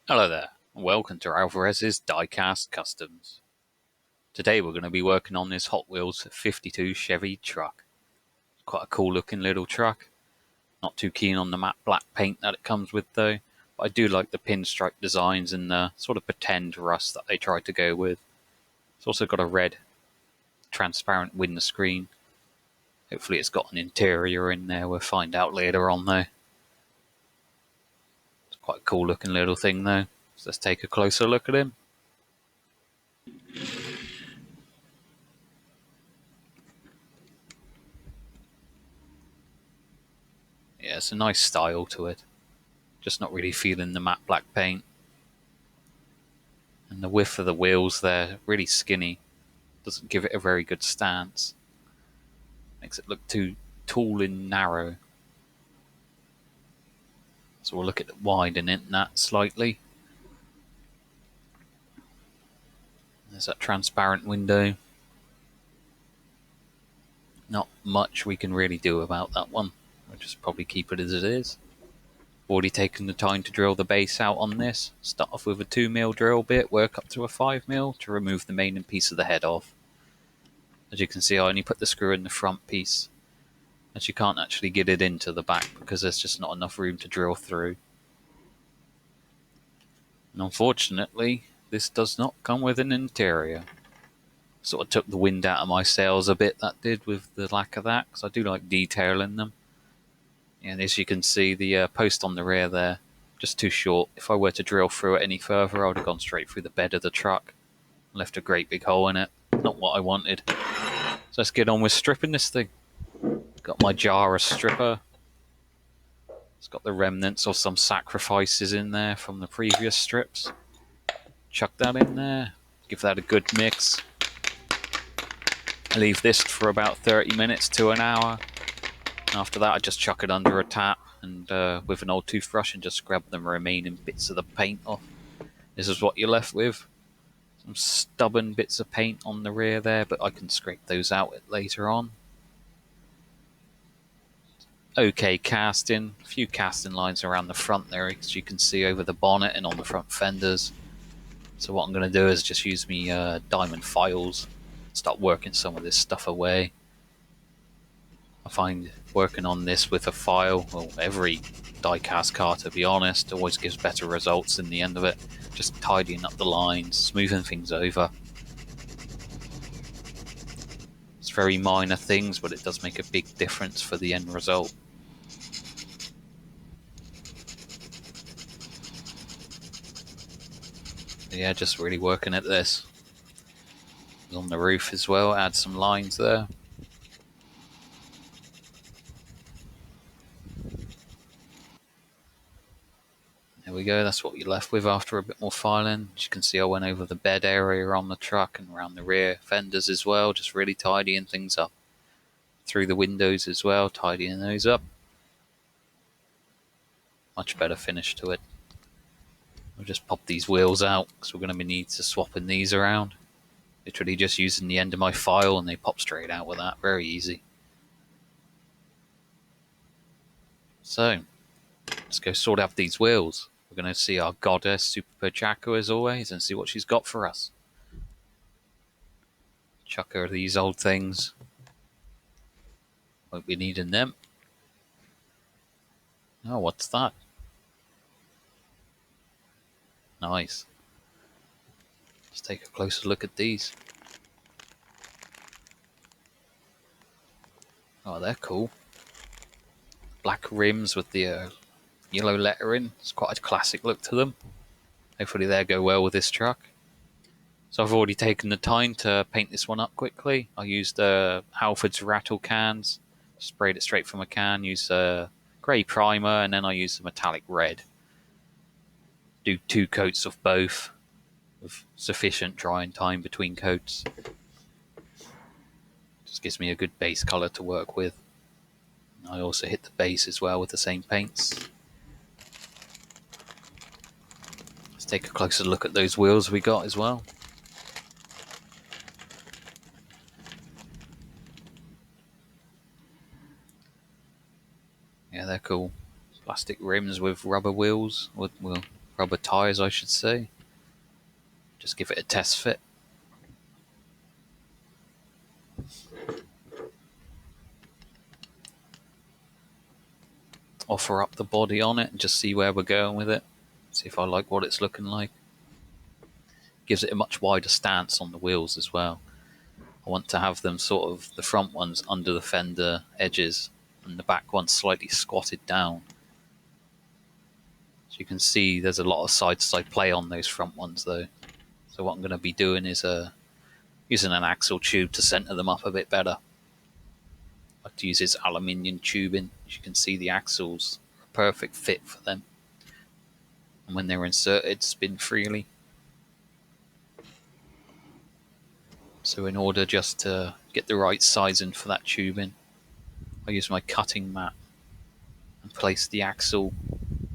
Hello there, and welcome to Alvarez's Diecast Customs. Today we're going to be working on this Hot Wheels 52 Chevy Truck. Quite a cool looking little truck. Not too keen on the matte black paint that it comes with though, but I do like the pinstripe designs and the sort of pretend rust that they tried to go with. It's also got a red transparent windscreen. Hopefully it's got an interior in there, we'll find out later on though. It's quite a cool looking little thing though, so let's take a closer look at him. Yeah, it's a nice style to it. Just not really feeling the matte black paint. And the width of the wheels there, really skinny. Doesn't give it a very good stance. Makes it look too tall and narrow. So we'll look at widening that slightly. There's that transparent window. Not much we can really do about that one. We'll just probably keep it as it is. Already taken the time to drill the base out on this. Start off with a 2mm drill bit, work up to a 5mm to remove the main piece of the head off. As you can see, I only put the screw in the front piece, as you can't actually get it into the back because there's just not enough room to drill through. And unfortunately, this does not come with an interior. Sort of took the wind out of my sails a bit, that did, with the lack of that, because I do like detail in them. And as you can see, the post on the rear there, just too short. If I were to drill through it any further, I would have gone straight through the bed of the truck. Left a great big hole in it. Not what I wanted. So let's get on with stripping this thing. Got my jar of stripper. It's got the remnants of some sacrifices in there from the previous strips. Chuck that in there. Give that a good mix. Leave this for about 30 minutes to an hour. After that, I just chuck it under a tap and with an old toothbrush and just scrub the remaining bits of the paint off. This is what you're left with. Some stubborn bits of paint on the rear there, but I can scrape those out later on. Okay casting, a few casting lines around the front there, as you can see over the bonnet and on the front fenders. So what I'm going to do is just use me diamond files, start working some of this stuff away. I find working on this with a file, well, every die-cast car to be honest, always gives better results in the end of it. Just tidying up the lines, smoothing things over. It's very minor things, but it does make a big difference for the end result. Yeah, just really working at this. On the roof as well, add some lines there. There we go, that's what you're left with after a bit more filing. As you can see, I went over the bed area on the truck and around the rear fenders as well, just really tidying things up. Through the windows as well, tidying those up. Much better finish to it. We'll just pop these wheels out because we're going to need to swapping these around. Literally just using the end of my file and they pop straight out with that, very easy. So, let's go sort out these wheels. We're going to see our goddess Super Chaco as always and see what she's got for us. Chuck her these old things. Won't be needing them. Oh, what's that? Nice. Let's take a closer look at these. Oh, they're cool. Black rims with the yellow lettering. It's quite a classic look to them. Hopefully they'll go well with this truck. So I've already taken the time to paint this one up quickly. I used Halford's rattle cans, sprayed it straight from a can, used a grey primer, and then I used the metallic red. Do 2 coats of both with sufficient drying time between coats. Just gives me a good base colour to work with. I also hit the base as well with the same paints. Let's take a closer look at those wheels we got as well. Yeah, they're cool. Plastic rims with rubber wheels, with rubber tyres I should say. Just give it a test fit. Offer up the body on it and just see where we're going with it. See if I like what it's looking like. Gives it a much wider stance on the wheels as well. I want to have them sort of, the front ones under the fender edges and the back ones slightly squatted down. So you can see there's a lot of side-to-side play on those front ones though. So what I'm going to be doing is using an axle tube to center them up a bit better. I like to use this aluminium tubing. As you can see, the axles are a perfect fit for them. And when they're inserted, spin freely. So in order just to get the right sizing for that tubing, I use my cutting mat and place the axle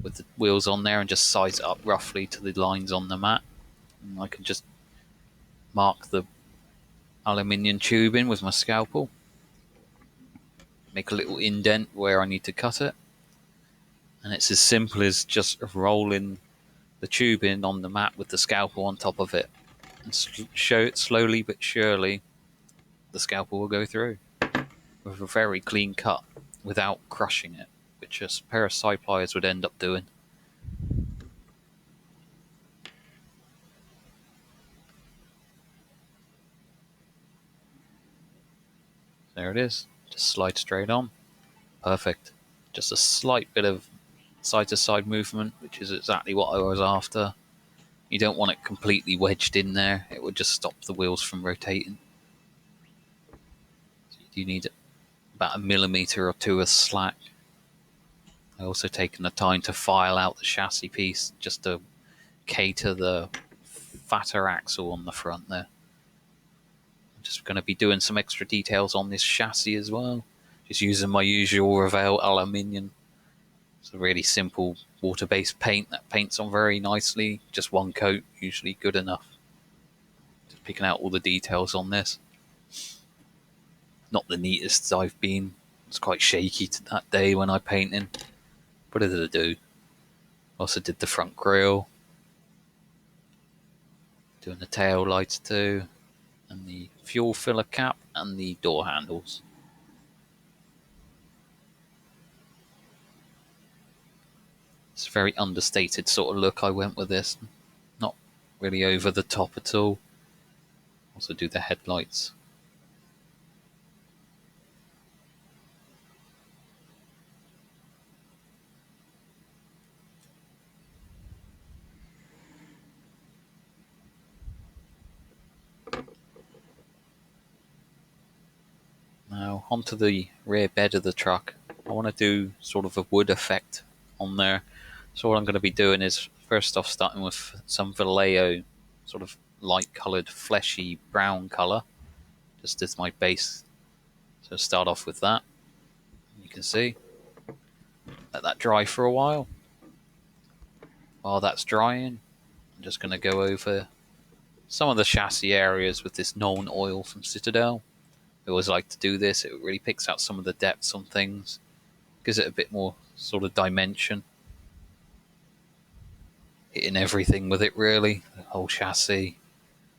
with the wheels on there and just size it up roughly to the lines on the mat. And I can just mark the aluminium tubing with my scalpel, make a little indent where I need to cut it, and it's as simple as just rolling the tubing on the mat with the scalpel on top of it, and show it slowly but surely the scalpel will go through with a very clean cut without crushing it, which a pair of side pliers would end up doing. There it is, just slide straight on. Perfect. Just a slight bit of side to side movement, which is exactly what I was after. You don't want it completely wedged in there, it would just stop the wheels from rotating. So you need about a millimetre or two of slack. I also taken the time to file out the chassis piece just to cater the fatter axle on the front there. I'm just going to be doing some extra details on this chassis as well, just using my usual Revell aluminium. It's a really simple water-based paint that paints on very nicely. Just one coat, usually good enough. Just picking out all the details on this. Not the neatest I've been. It's quite shaky that day when I painted, but it'll do. Also did the front grille, doing the tail lights too, and the fuel filler cap and the door handles. It's a very understated sort of look I went with this. Not really over the top at all. Also do the headlights. Now onto the rear bed of the truck. I want to do sort of a wood effect on there. So what I'm going to be doing is first off starting with some Vallejo, sort of light coloured fleshy brown colour, just as my base. So start off with that. You can see, let that dry for a while. While that's drying, I'm just going to go over some of the chassis areas with this known oil from Citadel. I always like to do this. It really picks out some of the depths on things, gives it a bit more sort of dimension. Hitting everything with it really, the whole chassis,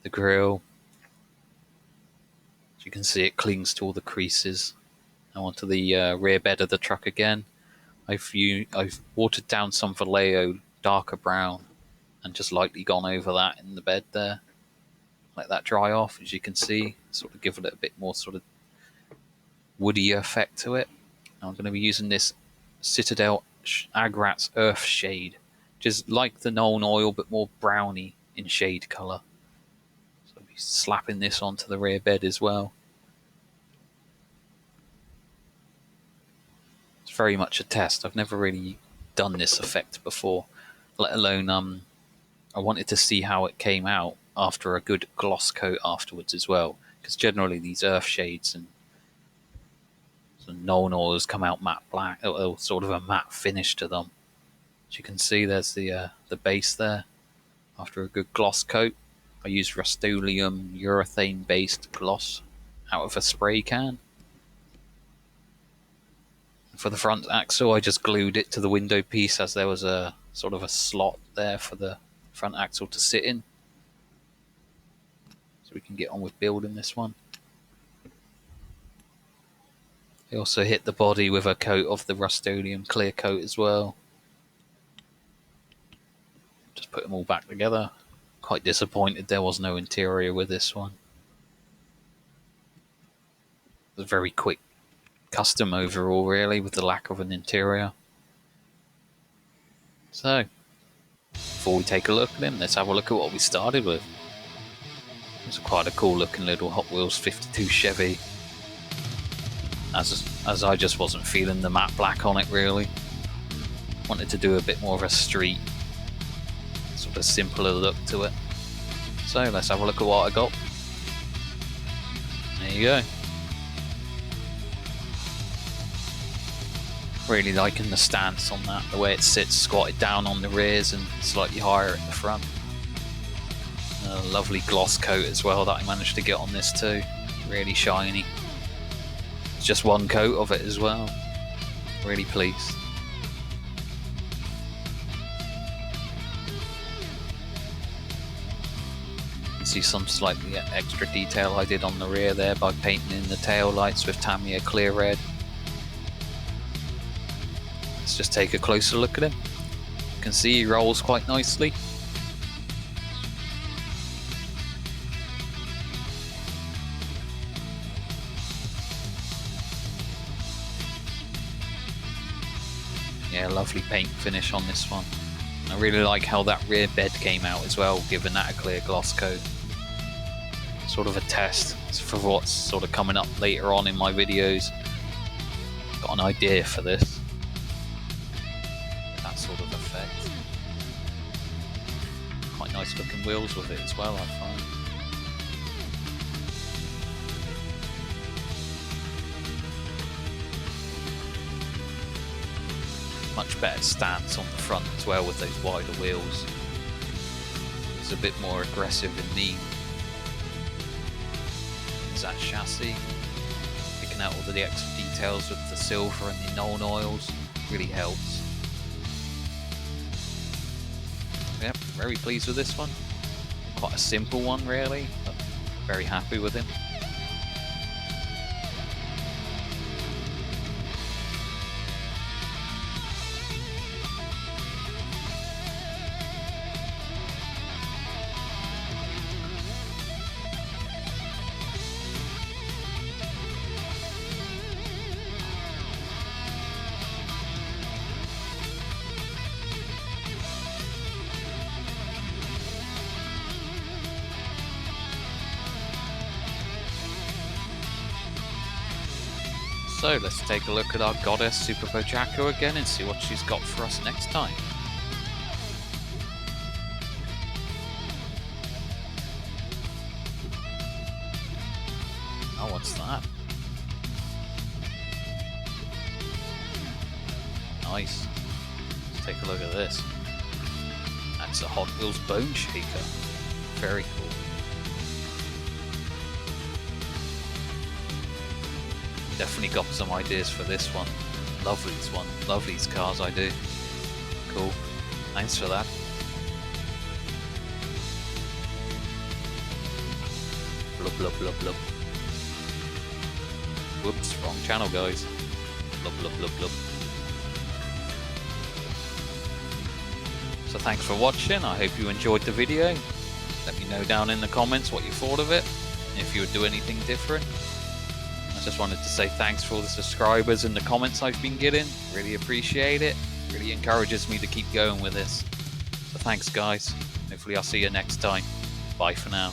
the grille. As you can see, it clings to all the creases. Now onto the rear bed of the truck again. I've watered down some Vallejo darker brown and just lightly gone over that in the bed there. Let that dry off, as you can see, sort of give it a bit more sort of woody effect to it. Now I'm going to be using this Citadel Agrat's Earth Shade, which is like the known oil but more browny in shade colour. So I'll be slapping this onto the rear bed as well. It's very much a test. I've never really done this effect before, let alone I wanted to see how it came out after a good gloss coat afterwards as well, because generally these earth shades and known oils come out matte black, or sort of a matte finish to them. As you can see, there's the base there. After a good gloss coat, I used Rust-Oleum urethane based gloss out of a spray can. And for the front axle, I just glued it to the window piece, as there was a sort of a slot there for the front axle to sit in. So we can get on with building this one. They also hit the body with a coat of the Rust-Oleum clear coat as well. Just put them all back together. Quite disappointed there was no interior with this one. It was a very quick custom overall, really, with the lack of an interior. So, before we take a look at him, let's have a look at what we started with. It's quite a cool looking little Hot Wheels 52 Chevy. As I just wasn't feeling the matte black on it, really. Wanted to do a bit more of a street, sort of simpler look to it. So let's have a look at what I got. There you go. Really liking the stance on that, the way it sits squatted down on the rears and slightly higher at the front. A lovely gloss coat as well that I managed to get on this too, really shiny. It's just one coat of it as well, really pleased. You can see some slightly extra detail I did on the rear there by painting in the tail lights with Tamiya clear red. Let's just take a closer look at him. You can see he rolls quite nicely. Yeah, lovely paint finish on this one. I really like how that rear bed came out as well, giving that a clear gloss coat. Sort of a test for what's sort of coming up later on in my videos. Got an idea for this. That sort of effect. Quite nice looking wheels with it as well, I find. Much better stance on the front as well with those wider wheels. It's a bit more aggressive and mean. There's that chassis. Picking out all the extra details with the silver and the known oils really helps. Yep, very pleased with this one. Quite a simple one really, but very happy with him. So let's take a look at our goddess Super Bojacco again and see what she's got for us next time. Oh, what's that? Nice. Let's take a look at this. That's a Hot Wheels Bone Shaker. Very cool. Definitely got some ideas for this one. Love these cars, I do. Cool. Thanks for that. Blub blub blub blub. Whoops, wrong channel, guys. Blub blub blub blub. So thanks for watching. I hope you enjoyed the video. Let me know down in the comments what you thought of it, and if you would do anything different. I just wanted to say thanks for all the subscribers and the comments I've been getting. Really appreciate it. Really encourages me to keep going with this. So thanks guys. Hopefully I'll see you next time. Bye for now.